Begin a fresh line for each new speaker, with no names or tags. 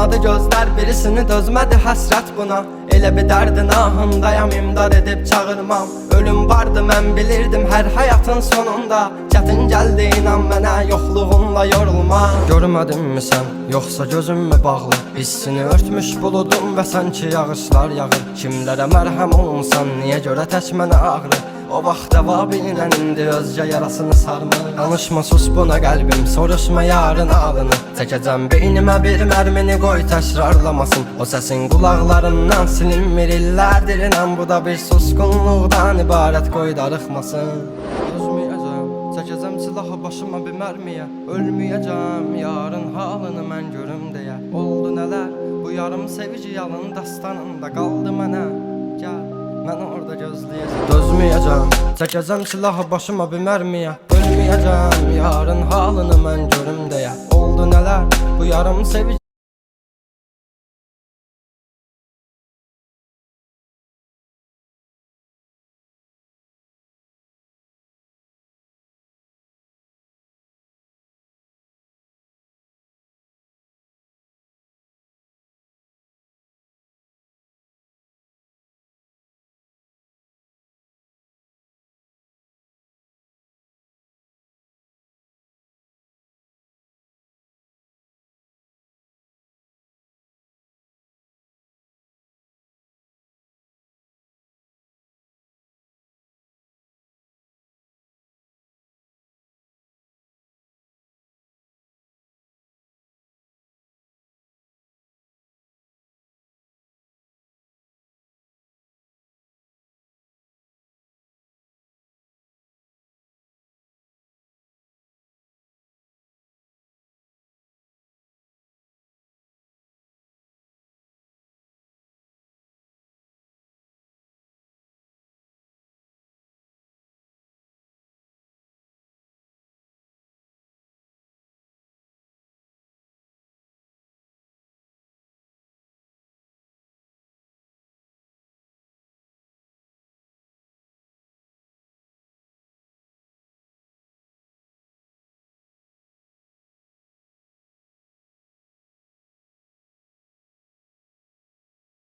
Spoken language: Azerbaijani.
Dolmadı gözler birisini dözmədi həsrət buna. Elə bir dərdin ahındayam, imdad edib çağırmam. Ölüm vardı mən bilirdim hər həyatın sonunda. Çətin gəldi inan mənə, yoxluğunla yorulma. Görmədinmi sən, yoxsa gözüm mü bağlı? Hissini örtmüş buludum və sanki yağışlar yağır. Kimlərə mərhəm olunsan, niyə görə tək mənə ağrı? O vaxt cavabinlə indi özcə yarasını sarmır. Danışma sus buna qəlbim, soruşma yarın ağlını. Çəkəcəm beynimə bir mərmini, qoy təkrarlamasın. O səsin qulaqlarından silinmir illərdir inan. Bu da bir susqunluqdan ibarət, qoy darıxmasın. Özməyəcəm, çəkəcəm silahı başıma bir mərmiyə. Ölməyəcəm, yarın halını mən görüm deyə. Oldu nələr, bu yarım sevici yalın dastanında qaldı mənə. Gəl, mən orada gözləyəcəm. Dözməyəcəm, çəkəcəm silahı başıma bir mərmiyə. Ölməyəcəm, yarın halını mən görüm deyə. Oldu nələr, bu yarım sevici